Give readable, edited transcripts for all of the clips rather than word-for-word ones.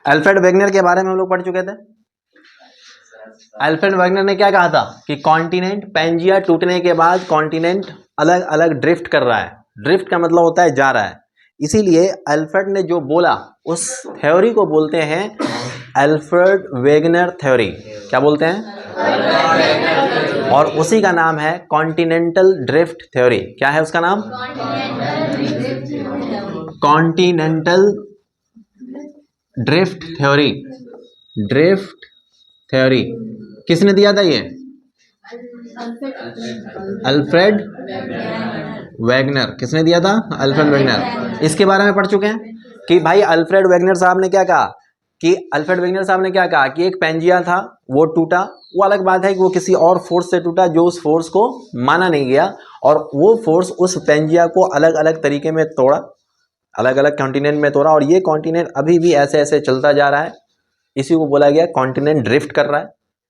Alfred Wegener के बारे में हम लोग पढ़ चुके थे। अल्फ्रेड वेगनर ने क्या कहा था कि कॉन्टिनेंट, पैंजिया टूटने के बाद कॉन्टिनेंट अलग अलग ड्रिफ्ट कर रहा है। ड्रिफ्ट का मतलब होता है जा रहा है। इसीलिए अल्फ्रेड ने जो बोला उस थ्योरी को बोलते हैं अल्फ्रेड वेगनर थ्योरी। क्या बोलते हैं? और उसी का नाम है कॉन्टिनेंटल ड्रिफ्ट थ्योरी। क्या है उसका नाम? Continental drift theory. Drift theory किसने दिया था? ये अल्फ्रेड वेगनर। किसने दिया था? Alfred Wegener. इसके बारे में पढ़ चुके हैं कि भाई अल्फ्रेड वेगनर साहब ने क्या कहा कि एक पेंजिया था, वो टूटा। वो अलग बात है कि वो किसी और फोर्स से टूटा जो उस फोर्स को माना नहीं गया, और वो फोर्स उस पेंजिया को अलग अलग तरीके में तोड़ा, अलग अलग कॉन्टिनेंट में तोड़ा, और ये कॉन्टिनेंट अभी भी ऐसे ऐसे चलता जा रहा है। इसी को बोला गया कॉन्टिनेंट ड्रिफ्ट कर रहा है।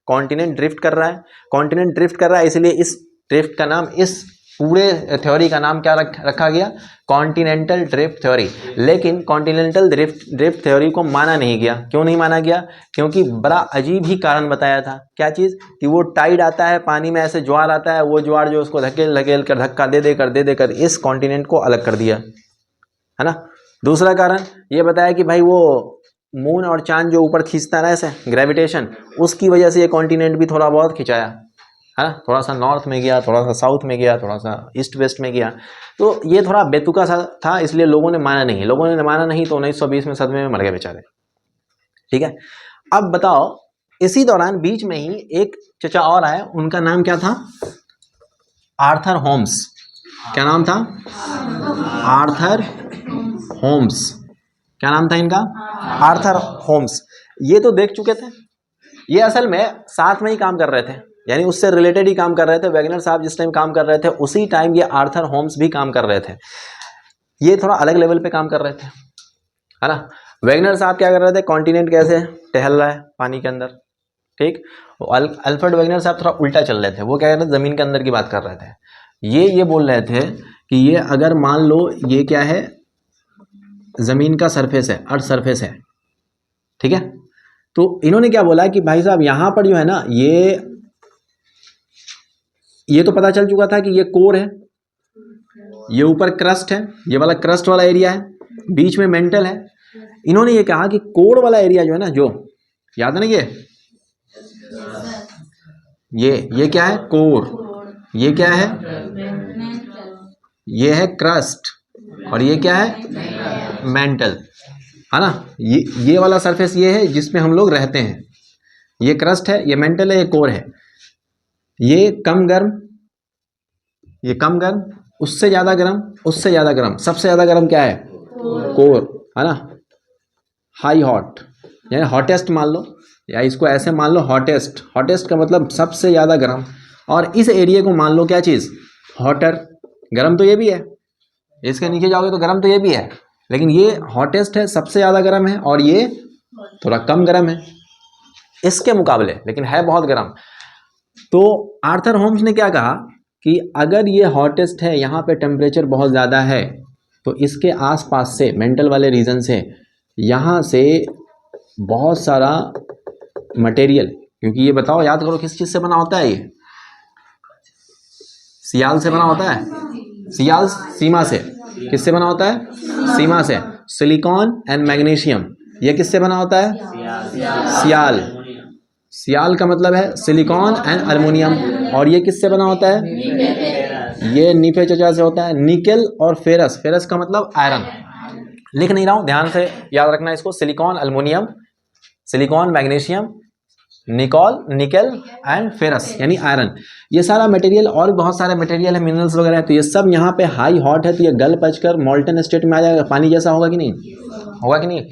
कॉन्टिनेंट ड्रिफ्ट कर रहा है, कॉन्टिनेंट ड्रिफ्ट कर रहा है, इसलिए इस ड्रिफ्ट का नाम, इस पूरे थ्योरी का नाम क्या रखा गया? Continental drift theory. लेकिन कॉन्टिनेंटल ड्रिफ्ट थ्योरी को माना नहीं गया। क्यों नहीं माना गया? क्योंकि बड़ा अजीब ही कारण बताया था। क्या चीज़? कि वो टाइड आता है पानी में, ऐसे ज्वार आता है, वो ज्वार जो उसको धकेल कर धक्का दे देकर इस कॉन्टिनेंट को अलग कर दिया, है ना। दूसरा कारण ये बताया कि भाई वो मून और चांद जो ऊपर खींचता है ऐसे, ग्रेविटेशन, उसकी वजह से ये कॉन्टिनेंट भी थोड़ा बहुत खिंचाया, है ना। थोड़ा सा नॉर्थ में गया, थोड़ा सा साउथ में गया, थोड़ा सा ईस्ट वेस्ट में गया। तो ये थोड़ा बेतुका सा था, इसलिए लोगों ने माना नहीं। तो 1920 में सदमे में मर गए बेचारे। ठीक है। अब बताओ, इसी दौरान बीच में ही एक चचा और आए, उनका नाम क्या था? Arthur Holmes. क्या नाम था? Arthur Holmes. क्या नाम था इनका? Arthur Holmes. ये तो देख चुके थे। ये असल में साथ में ही काम कर रहे थे, यानी उससे रिलेटेड ही काम कर रहे थे। वेगनर साहब जिस टाइम काम कर रहे थे उसी टाइम ये आर्थर होम्स भी काम कर रहे थे। ये थोड़ा अलग लेवल पे काम कर रहे थे, है ना। वेगनर साहब क्या कर रहे थे? कॉन्टिनेंट कैसे टहल रहा है पानी के अंदर, ठीक। अल्फ्रेड वेगनर साहब थोड़ा उल्टा चल रहे थे। वो क्या कर रहे थे? जमीन के अंदर की बात कर रहे थे। ये बोल रहे थे कि ये अगर मान लो ये क्या है, जमीन का सरफेस है, अर्थ सरफेस है, ठीक है। तो इन्होंने क्या बोला कि भाई साहब यहां पर जो है ना, ये तो पता चल चुका था कि ये कोर है, ये ऊपर क्रस्ट है, ये वाला क्रस्ट वाला एरिया है, बीच में मेंटल है। इन्होंने ये कहा कि कोर वाला एरिया जो है ना, जो याद है ना, ये क्या है? कोर। ये क्या है? ये है क्रस्ट, और ये क्या है? मेंटल, है ना। ये वाला सरफेस ये है जिसमें हम लोग रहते हैं। ये क्रस्ट है, ये मेंटल है, ये कोर है। ये कम गर्म, ये कम गर्म, उससे ज़्यादा गर्म, उससे ज़्यादा गर्म, सबसे ज़्यादा गर्म क्या है? कोर, है ना। हाई हॉट, यानी हॉटेस्ट मान लो, या इसको ऐसे मान लो हॉटेस्ट। हॉटेस्ट का मतलब सबसे ज़्यादा गर्म। और इस एरिया को मान लो क्या चीज़? हॉटर। गर्म तो ये भी है, इसके नीचे जाओगे तो गर्म तो ये भी है, लेकिन ये हॉटेस्ट है, सबसे ज़्यादा गर्म है, और ये थोड़ा कम गर्म है इसके मुकाबले, लेकिन है बहुत गर्म। तो आर्थर होम्स ने क्या कहा कि अगर ये हॉटेस्ट है, यहाँ पे टेम्परेचर बहुत ज़्यादा है, तो इसके आसपास से, मेंटल वाले रीजन से, यहाँ से बहुत सारा मटेरियल, क्योंकि ये बताओ, याद करो किस चीज़ से बना होता है? ये सियाल से बना होता है। सियाल सीमा से। किससे बना होता है? सीमा से। सिलिकॉन एंड मैग्नीशियम, ये किससे बना होता है? सियाल। सियाल का मतलब है सिलिकॉन एंड अल्युमिनियम। और ये किससे बना होता है? ये नीफे चचा से होता है। निकेल और फेरस। फेरस का मतलब आयरन। लिख नहीं रहा हूँ, ध्यान से याद रखना इसको। Silicon aluminium, silicon magnesium, nickel and ferrous, यानी आयरन। ये सारा मटेरियल, और बहुत सारे मटेरियल है, मिनरल्स वगैरह है, तो ये सब यहाँ पे हाई हॉट है, तो ये गल पचकर मोल्टन स्टेट में आ जाएगा। पानी जैसा होगा कि नहीं? होगा कि नहीं?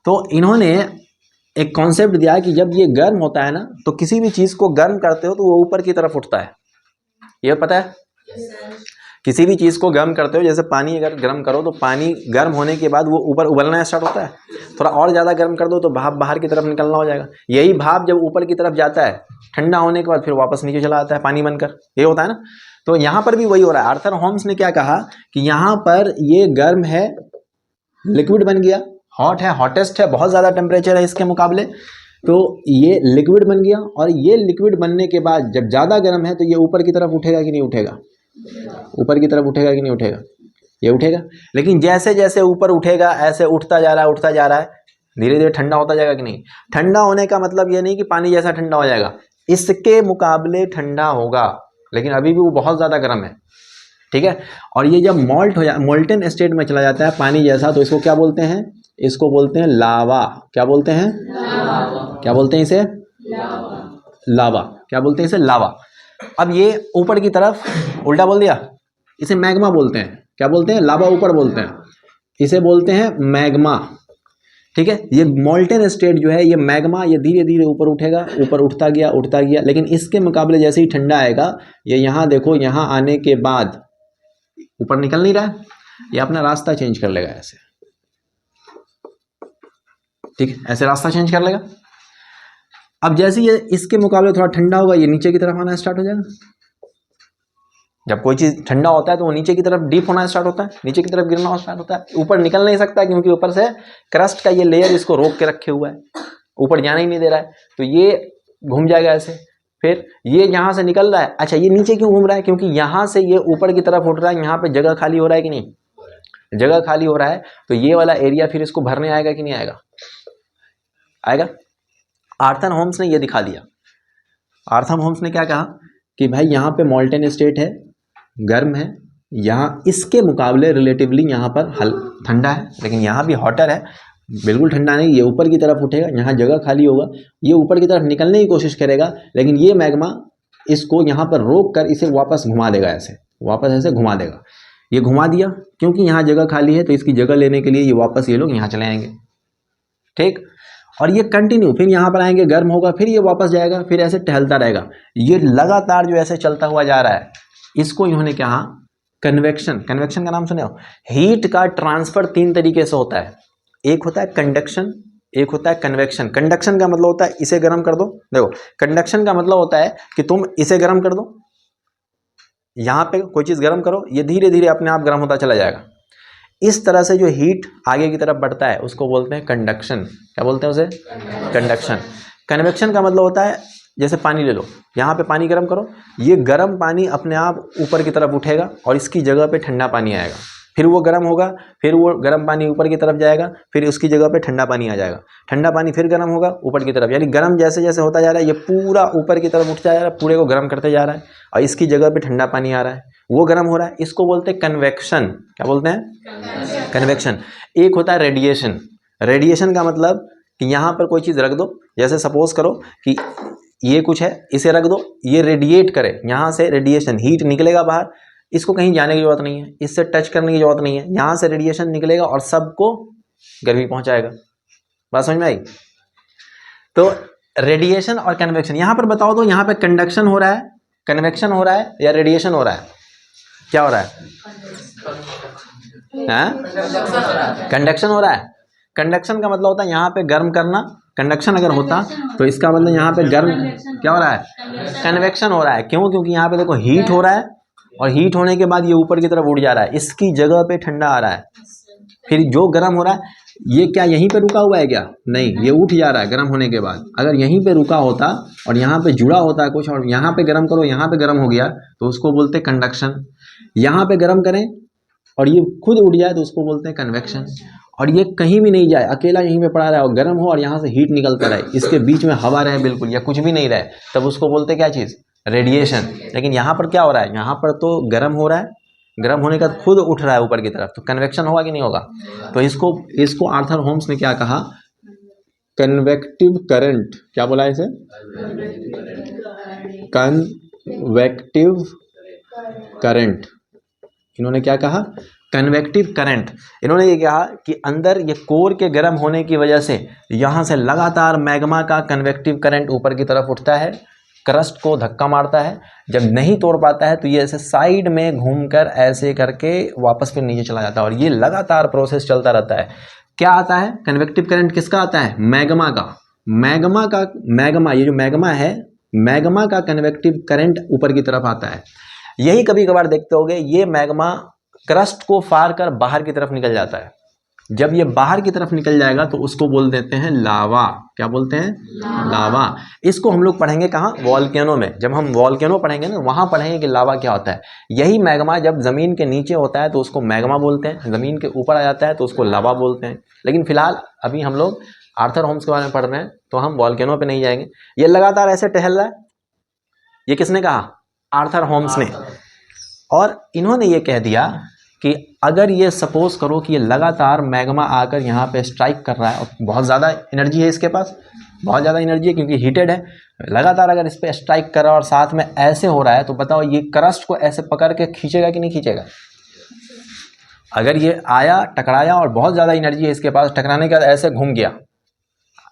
तो इन्होंने एक कॉन्सेप्ट दिया कि जब ये गर्म होता है ना, तो किसी भी चीज़ को गर्म करते हो तो वो ऊपर की तरफ उठता है। ये पता है? किसी भी चीज़ को गर्म करते हो, जैसे पानी अगर गर्म करो तो पानी गर्म होने के बाद वो ऊपर उबलना स्टार्ट होता है। थोड़ा और ज़्यादा गर्म कर दो तो भाप बाहर की तरफ निकलना हो जाएगा। यही भाप जब ऊपर की तरफ जाता है, ठंडा होने के बाद फिर वापस नीचे चला आता है पानी बनकर। ये होता है ना। तो यहाँ पर भी वही हो रहा है। आर्थर होम्स ने क्या कहा कि यहाँ पर ये गर्म है, लिक्विड बन गया, हॉट है, हॉटेस्ट है, बहुत ज़्यादा टेम्परेचर है इसके मुकाबले, तो ये लिक्विड बन गया। और ये लिक्विड बनने के बाद जब ज़्यादा गर्म है तो ये ऊपर की तरफ उठेगा कि नहीं उठेगा? ऊपर की तरफ उठेगा कि नहीं उठेगा? ये उठेगा। लेकिन जैसे जैसे ऊपर उठेगा ऐसे उठता जा रहा है, उठता जा रहा है, धीरे धीरे ठंडा होता जाएगा कि नहीं? ठंडा होने का मतलब ये नहीं कि पानी जैसा ठंडा हो जाएगा, इसके मुकाबले ठंडा होगा, लेकिन अभी भी वो बहुत ज़्यादा गर्म है, ठीक है। और ये जब मोल्टन स्टेट में चला जाता है पानी जैसा, तो इसको क्या बोलते हैं? इसको बोलते हैं लावा। क्या बोलते हैं? क्या बोलते हैं इसे? लावा। क्या बोलते हैं इसे? लावा। अब ये ऊपर की तरफ उल्टा बोल दिया, इसे मैग्मा बोलते हैं। क्या बोलते हैं? लावा ऊपर बोलते हैं, इसे बोलते हैं मैग्मा, ठीक है। ये मोल्टन स्टेट जो है, ये मैग्मा, ये धीरे धीरे ऊपर उठेगा, ऊपर उठता गया, लेकिन इसके मुकाबले जैसे ही ठंडा आएगा, ये यहाँ देखो, यहाँ आने के बाद ऊपर निकल नहीं रहा है, ये अपना रास्ता चेंज कर लेगा ऐसे, ठीक है, ऐसे रास्ता चेंज कर लेगा। अब जैसे ये इसके मुकाबले थोड़ा ठंडा होगा, ये नीचे की तरफ आना स्टार्ट हो जाएगा। जब कोई चीज़ ठंडा होता है तो वो नीचे की तरफ डीप होना स्टार्ट होता है, नीचे की तरफ गिरना स्टार्ट होता है, ऊपर निकल नहीं सकता क्योंकि ऊपर से क्रस्ट का ये लेयर इसको रोक के रखे हुआ है, ऊपर जाना ही नहीं दे रहा है, तो ये घूम जाएगा ऐसे। फिर ये यहाँ से निकल रहा है, अच्छा ये नीचे क्यों घूम रहा है? क्योंकि यहाँ से ये ऊपर की तरफ उठ रहा है, यहाँ पे जगह खाली हो रहा है कि नहीं? जगह खाली हो रहा है, तो ये वाला एरिया फिर इसको भरने आएगा कि नहीं आएगा? आएगा। आर्थर होम्स ने ये दिखा दिया। आर्थर होम्स ने क्या कहा कि भाई यहाँ पे मोल्टन स्टेट है, गर्म है, यहाँ इसके मुकाबले रिलेटिवली यहाँ पर ठंडा है, लेकिन यहाँ भी हॉटर है, बिल्कुल ठंडा नहीं। ये ऊपर की तरफ उठेगा, यहाँ जगह खाली होगा, ये ऊपर की तरफ निकलने की कोशिश करेगा, लेकिन ये मैग्मा इसको यहाँ पर रोक कर इसे वापस घुमा देगा, ऐसे वापस ऐसे घुमा देगा। ये घुमा दिया क्योंकि यहाँ जगह खाली है, तो इसकी जगह लेने के लिए ये वापस ये लोग यहाँ चले आएंगे, ठीक। और ये कंटिन्यू फिर यहाँ पर आएंगे, गर्म होगा, फिर ये वापस जाएगा, फिर ऐसे टहलता रहेगा। ये लगातार जो ऐसे चलता हुआ जा रहा है, इसको इन्होंने कहा कन्वेक्शन। कन्वेक्शन का नाम सुने हो? हीट का ट्रांसफर 3 तरीके से होता है, एक होता है कंडक्शन, एक होता है कन्वेक्शन। कंडक्शन का मतलब होता है इसे गर्म कर दो, देखो कंडक्शन का मतलब होता है कि तुम इसे गर्म कर दो, यहाँ पे कोई चीज़ गर्म करो, ये धीरे धीरे अपने आप गर्म होता चला जाएगा। इस तरह से जो हीट आगे की तरफ बढ़ता है उसको बोलते हैं कंडक्शन। क्या बोलते हैं उसे? कंडक्शन। कन्वेक्शन का मतलब होता है जैसे पानी ले लो, यहाँ पे पानी गर्म करो, ये गर्म पानी अपने आप ऊपर की तरफ उठेगा और इसकी जगह पे ठंडा पानी आएगा, फिर वो गर्म होगा, फिर वो गर्म पानी ऊपर की तरफ जाएगा, फिर उसकी जगह पे ठंडा पानी आ जाएगा, ठंडा पानी फिर गर्म होगा ऊपर की तरफ, यानी गर्म जैसे जैसे होता जा रहा है ये पूरा ऊपर की तरफ उठता जा रहा है, पूरे को गर्म करते जा रहा है, और इसकी जगह पे ठंडा पानी आ रहा है, वो गर्म हो रहा है, इसको बोलते हैं कन्वेक्शन। क्या बोलते हैं? कन्वेक्शन। एक होता है रेडिएशन। रेडिएशन का मतलब कि यहाँ पर कोई चीज़ रख दो, जैसे सपोज करो कि ये कुछ है, इसे रख दो, ये रेडिएट करे, यहाँ से रेडिएशन हीट निकलेगा बाहर, इसको कहीं जाने की जरूरत नहीं है, इससे टच करने की जरूरत नहीं है, यहाँ से रेडिएशन निकलेगा और सबको गर्मी पहुँचाएगा। बात समझ में आई? तो रेडिएशन और कन्वेक्शन। यहाँ पर बताओ तो यहाँ पे कंडक्शन हो रहा है, कन्वेक्शन हो रहा है या रेडिएशन हो रहा है? क्या हो रहा है? कंडक्शन हो रहा है। कंडक्शन का मतलब होता है यहाँ पे गर्म करना, कंडक्शन अगर होता तो इसका मतलब यहाँ पे गर्म क्या हो रहा है? कन्वेक्शन हो रहा है। क्यों? क्योंकि यहाँ पे देखो हीट हो रहा है और हीट होने के बाद ये ऊपर की तरफ उड़ जा रहा है, इसकी जगह पे ठंडा आ रहा है, फिर जो गर्म हो रहा है ये क्या यहीं पे रुका हुआ है क्या? नहीं, ये उठ जा रहा है गर्म होने के बाद। अगर यहीं पे रुका होता और यहाँ पे जुड़ा होता है कुछ और यहाँ पे गर्म करो, यहाँ पे गर्म हो गया तो उसको बोलते हैं कंडक्शन। यहाँ पे गर्म करें और ये खुद उड़ जाए तो उसको बोलते हैं कन्वेक्शन। और ये कहीं भी नहीं जाए, अकेला यहीं पे पड़ा रहे और गर्म हो और यहाँ से हीट निकलता रहे, इसके बीच में हवा रहे बिल्कुल या कुछ भी नहीं रहे, तब उसको बोलते क्या चीज़? रेडिएशन। लेकिन यहाँ पर क्या हो रहा है? यहाँ पर तो गर्म हो रहा है, गर्म होने का खुद उठ रहा है ऊपर की तरफ, तो कन्वेक्शन होगा कि नहीं होगा? तो इसको आर्थर होम्स ने क्या कहा? Convective current. क्या बोला इसे? Convective current. इन्होंने क्या कहा? Convective current. इन्होंने ये कहा कि अंदर ये कोर के गर्म होने की वजह से यहाँ से लगातार मैग्मा का कन्वेक्टिव करंट ऊपर की तरफ उठता है, क्रस्ट को धक्का मारता है, जब नहीं तोड़ पाता है तो ये ऐसे साइड में घूमकर ऐसे करके वापस फिर नीचे चला जाता है, और ये लगातार प्रोसेस चलता रहता है। क्या आता है? कन्वेक्टिव करंट किसका आता है? मैग्मा का। मैग्मा ये जो मैग्मा है, मैग्मा का कन्वेक्टिव करंट ऊपर की तरफ आता है। यही कभी कभार देखते होगे ये मैग्मा क्रस्ट को फाड़ कर बाहर की तरफ निकल जाता है, जब ये बाहर की तरफ निकल जाएगा तो उसको बोल देते हैं लावा। क्या बोलते हैं? लावा। इसको हम लोग पढ़ेंगे कहाँ? वॉल्केनो में। जब हम वॉल्केनो पढ़ेंगे ना, वहाँ पढ़ेंगे कि लावा क्या होता है। यही मैग्मा जब ज़मीन के नीचे होता है तो उसको मैग्मा बोलते हैं, ज़मीन के ऊपर आ जाता है तो उसको लावा बोलते हैं। लेकिन फिलहाल अभी हम लोग आर्थर होम्स के बारे में पढ़ रहे हैं, तो हम वॉल्केनो पे नहीं जाएंगे। ये लगातार ऐसे टहल रहा है, ये किसने कहा? आर्थर होम्स ने। और इन्होंने ये कह दिया कि अगर ये सपोज करो कि ये लगातार मैग्मा आकर यहाँ पे स्ट्राइक कर रहा है और बहुत ज़्यादा एनर्जी है इसके पास, बहुत ज़्यादा एनर्जी है क्योंकि हीटेड है, लगातार अगर इस पर स्ट्राइक कर रहा है और साथ में ऐसे हो रहा है, तो बताओ ये क्रस्ट को ऐसे पकड़ के खींचेगा कि नहीं खींचेगा? अगर ये आया, टकराया और बहुत ज़्यादा एनर्जी है इसके पास, टकराने के बाद ऐसे घूम गया,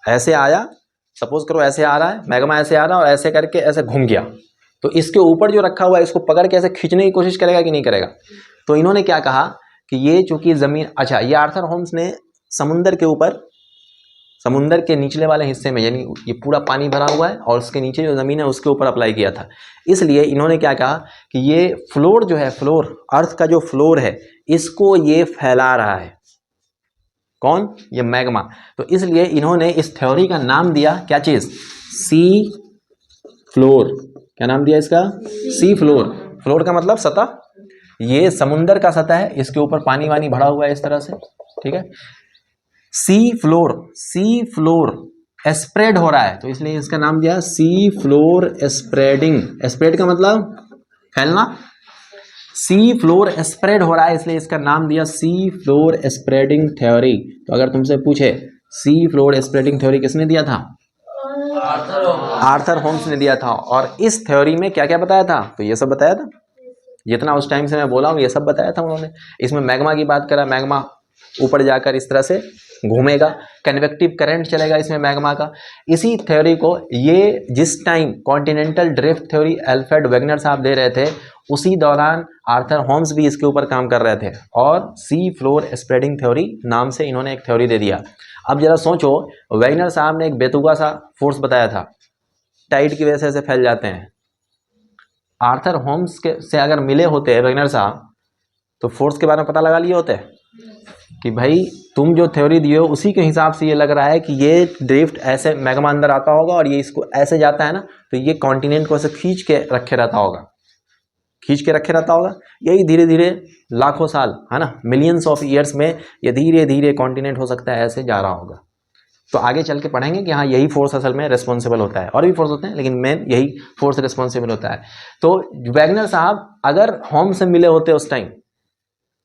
ऐसे आया, सपोज करो ऐसे आ रहा है मैग्मा, ऐसे आ रहा है और ऐसे करके ऐसे घूम गया, तो इसके ऊपर जो रखा हुआ है इसको पकड़ के ऐसे खींचने की कोशिश करेगा कि नहीं करेगा? तो इन्होंने क्या कहा कि ये चूंकि ज़मीन, अच्छा ये आर्थर होम्स ने समुंदर के ऊपर, समुंदर के निचले वाले हिस्से में, यानी ये पूरा पानी भरा हुआ है और उसके नीचे जो ज़मीन है उसके ऊपर अप्लाई किया था। इसलिए इन्होंने क्या कहा कि ये फ्लोर जो है, फ्लोर, अर्थ का जो फ्लोर है, इसको ये फैला रहा है। कौन? ये मैग्मा। तो इसलिए इन्होंने इस थ्योरी का नाम दिया, क्या चीज़? Sea floor. क्या नाम दिया इसका? Sea floor. फ्लोर का मतलब सतह, ये समुंदर का सतह है, इसके ऊपर पानी वानी भरा हुआ है इस तरह से, ठीक है। Sea floor, sea floor spread हो रहा है, तो इसलिए इसका नाम दिया सी फ्लोर स्प्रेडिंग। स्प्रेड का मतलब फैलना, सी फ्लोर स्प्रेड हो रहा है, इसलिए इसका नाम दिया सी फ्लोर स्प्रेडिंग थ्योरी। तो अगर तुमसे पूछे सी फ्लोर स्प्रेडिंग थ्योरी किसने दिया था? आर्थर होम्स ने दिया था। और इस थ्योरी में क्या क्या बताया था? तो ये सब बताया था, जितना उस टाइम से मैं बोला हूँ ये सब बताया था उन्होंने। इसमें मैग्मा की बात करा, मैग्मा ऊपर जाकर इस तरह से घूमेगा, कन्वेक्टिव करंट चलेगा इसमें मैग्मा का। इसी थ्योरी को ये जिस time continental drift theory Alfred Wegener साहब दे रहे थे, उसी दौरान आर्थर होम्स भी इसके ऊपर काम कर रहे थे और सी फ्लोर स्प्रेडिंग थ्योरी नाम से इन्होंने एक थ्योरी दे दिया। अब जरा सोचो, वेगनर साहब ने एक बेतुका सा फोर्स बताया था, टाइड की वजह से ऐसे फैल जाते हैं। आर्थर होम्स के से अगर मिले होते वेगनर साहब, तो फोर्स के बारे में पता लगा लिए होते कि भाई तुम जो थ्योरी दिए हो उसी के हिसाब से ये लग रहा है कि ये ड्रिफ्ट ऐसे मैग्मा अंदर आता होगा और ये इसको ऐसे जाता है ना, तो ये कॉन्टिनेंट को ऐसे खींच के रखे रहता होगा, खींच के रखे रहता होगा। यही धीरे धीरे लाखों साल, है ना, मिलियंस ऑफ ईयर्स में ये धीरे धीरे कॉन्टिनेंट हो सकता है ऐसे जा रहा होगा। तो आगे चल के पढ़ेंगे कि हाँ यही फोर्स असल में रिस्पॉन्सिबल होता है, और भी फोर्स होते हैं लेकिन मेन यही फोर्स रिस्पॉन्सिबल होता है। तो वैगनर साहब अगर होम्स से मिले होते उस टाइम,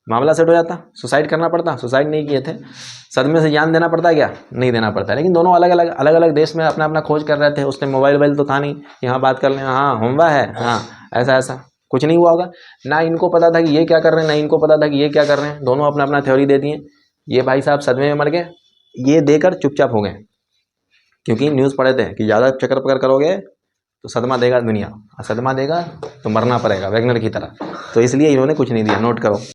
मामला सेट हो जाता, सुसाइड करना पड़ता, सुसाइड नहीं किए थे, सदमे से जान देना पड़ता, क्या नहीं देना पड़ता। लेकिन दोनों अलग अलग देश में अपना अपना खोज कर रहे थे। उस टाइम मोबाइल तो था नहीं, यहाँ बात कर लें, हाँ होम्बा है, हाँ ऐसा ऐसा कुछ नहीं हुआ होगा। ना इनको पता था कि ये क्या कर रहे हैं, ना इनको पता था कि ये क्या कर रहे हैं, दोनों अपना अपना थ्योरी दे दिए। ये भाई साहब सदमे में मर गए, ये देकर चुपचाप हो गए, क्योंकि न्यूज़ पढ़े थे कि ज़्यादा चक्कर पकड़ करोगे तो सदमा देगा दुनिया, और सदमा देगा तो मरना पड़ेगा वैगनर की तरह। तो इसलिए इन्होंने कुछ नहीं दिया, नोट करो।